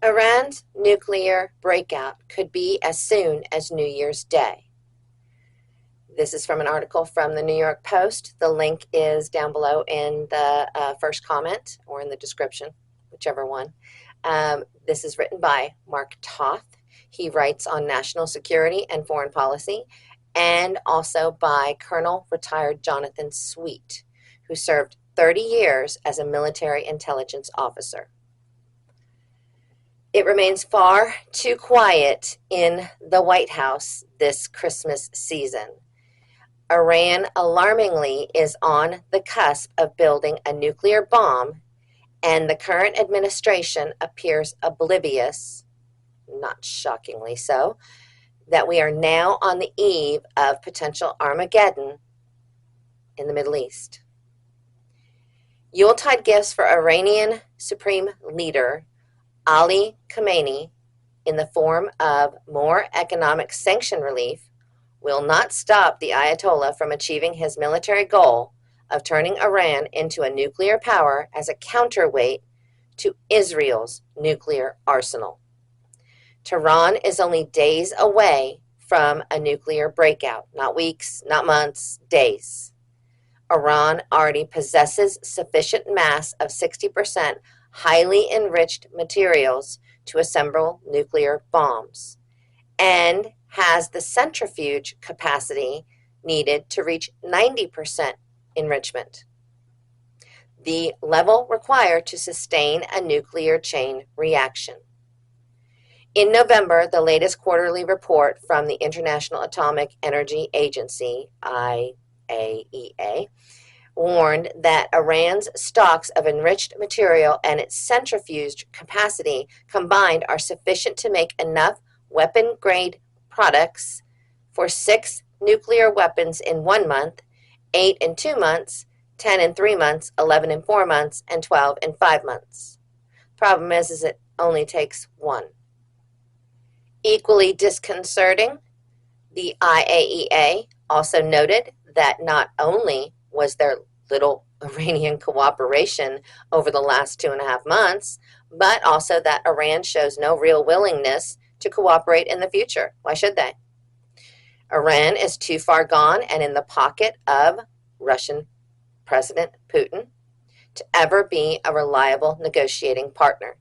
Iran's nuclear breakout could be as soon as New Year's Day. This is from an article from the New York Post. The link is down below in the first comment or in the description, whichever one. This is written by Mark Toth. He writes on national security and foreign policy, and also by Colonel retired Jonathan Sweet, who served 30 years as a military intelligence officer. It remains far too quiet in the White House this Christmas season. Iran alarmingly is on the cusp of building a nuclear bomb, and the current administration appears oblivious, not shockingly so, that we are now on the eve of potential Armageddon in the Middle East. Yuletide gifts for Iranian Supreme Leader Ali Khamenei in the form of more economic sanction relief will not stop the Ayatollah from achieving his military goal of turning Iran into a nuclear power as a counterweight to Israel's nuclear arsenal. Tehran is only days away from a nuclear breakout, not weeks, not months, days. Iran already possesses sufficient mass of 60% highly enriched materials to assemble nuclear bombs, and has the centrifuge capacity needed to reach 90% enrichment, the level required to sustain a nuclear chain reaction. In November, the latest quarterly report from the International Atomic Energy Agency, IAEA, warned that Iran's stocks of enriched material and its centrifuge capacity combined are sufficient to make enough weapon-grade products for 6 nuclear weapons in 1 month, 8 in 2 months, 10 in 3 months, 11 in 4 months, and 12 in 5 months. Problem is it only takes 1. Equally disconcerting, the IAEA also noted that not only was there little Iranian cooperation over the last 2.5 months, but also that Iran shows no real willingness to cooperate in the future. Why should they? Iran is too far gone and in the pocket of Russian President Putin to ever be a reliable negotiating partner.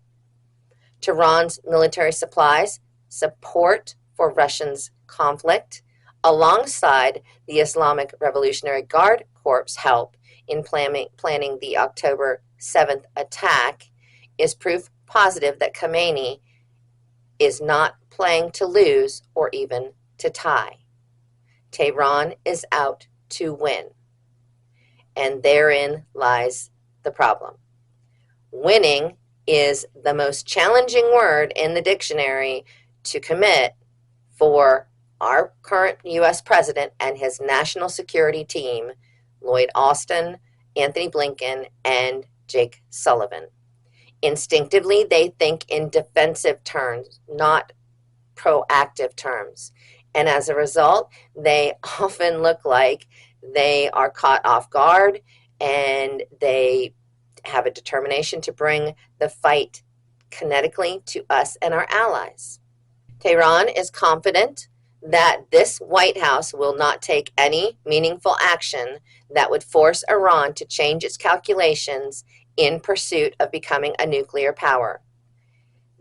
Tehran's military supplies support for Russia's conflict, alongside the Islamic Revolutionary Guard Corps' help in planning the October 7th attack, is proof positive that Khamenei is not playing to lose or even to tie. Tehran is out to win, and therein lies the problem. Winning is the most challenging word in the dictionary to commit for our current U.S. president and his national security team, Lloyd Austin, Anthony Blinken, and Jake Sullivan. Instinctively, they think in defensive terms, not proactive terms. And as a result, they often look like they are caught off guard, and they have a determination to bring the fight kinetically to us and our allies. Tehran is confident that this White House will not take any meaningful action that would force Iran to change its calculations in pursuit of becoming a nuclear power.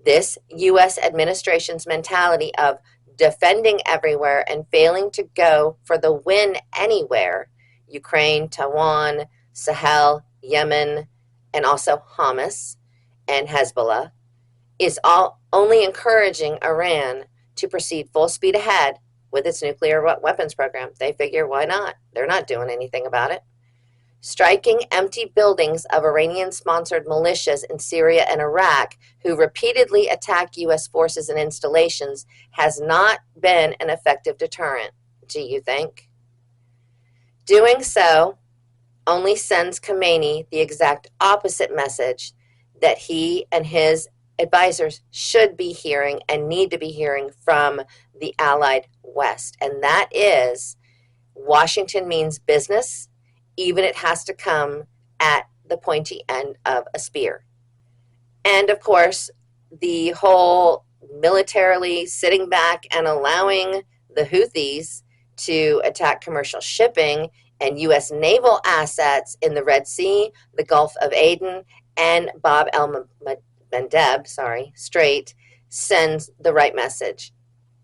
This U.S. administration's mentality of defending everywhere and failing to go for the win anywhere, Ukraine, Taiwan, Sahel, Yemen, and also Hamas and Hezbollah, is only encouraging Iran to proceed full speed ahead with its nuclear weapons program. They figure, why not? They're not doing anything about it. Striking empty buildings of Iranian-sponsored militias in Syria and Iraq, who repeatedly attack U.S. forces and installations, has not been an effective deterrent, do you think? Doing so only sends Khamenei the exact opposite message that he and his advisors should be hearing and need to be hearing from the allied West. And that is, Washington means business, even if it has to come at the pointy end of a spear. And of course, the whole militarily sitting back and allowing the Houthis to attack commercial shipping and U.S. naval assets in the Red Sea, the Gulf of Aden, and Bab el-Mandeb, Strait, sends the right message.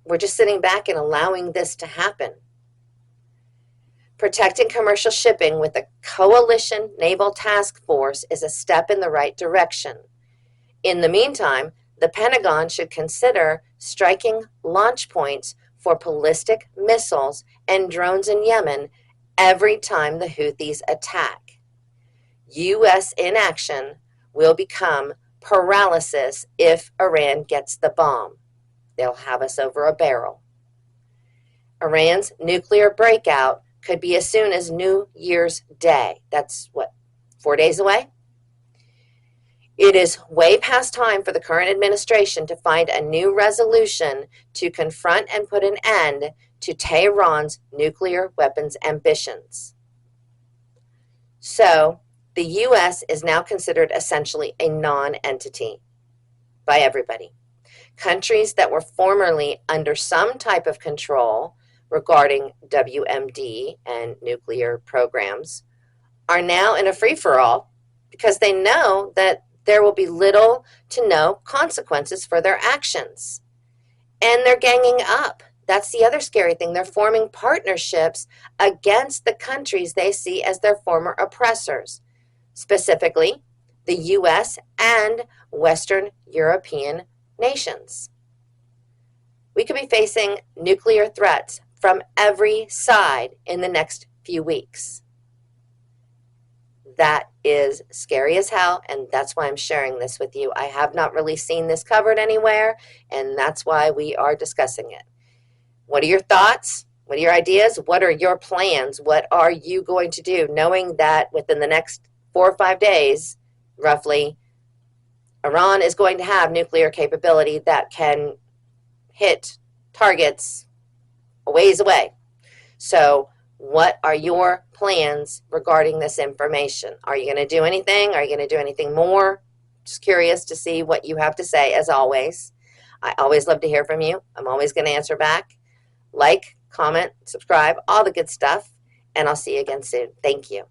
We're just sitting back and allowing this to happen. Protecting commercial shipping with a coalition naval task force is a step in the right direction. In the meantime, the Pentagon should consider striking launch points for ballistic missiles and drones in Yemen every time the Houthis attack. U.S. inaction will become paralysis if Iran gets the bomb. They'll have us over a barrel. Iran's nuclear breakout could be as soon as New Year's Day. That's what, 4 days away? It is way past time for the current administration to find a new resolution to confront and put an end to Tehran's nuclear weapons ambitions. So, the U.S. is now considered essentially a non-entity by everybody. Countries that were formerly under some type of control regarding WMD and nuclear programs are now in a free-for-all because they know that there will be little to no consequences for their actions. And they're ganging up. That's the other scary thing. They're forming partnerships against the countries they see as their former oppressors, specifically the U.S. and Western European nations. We could be facing nuclear threats from every side in the next few weeks. That is scary as hell, and that's why I'm sharing this with you. I have not really seen this covered anywhere, and that's why we are discussing it. What are your thoughts? What are your ideas? What are your plans? What are you going to do, knowing that within the next 4 or 5 days, roughly, Iran is going to have nuclear capability that can hit targets a ways away. So what are your plans regarding this information? Are you going to do anything? Are you going to do anything more? Just curious to see what you have to say, as always. I always love to hear from you. I'm always going to answer back. Like, comment, subscribe, all the good stuff, and I'll see you again soon. Thank you.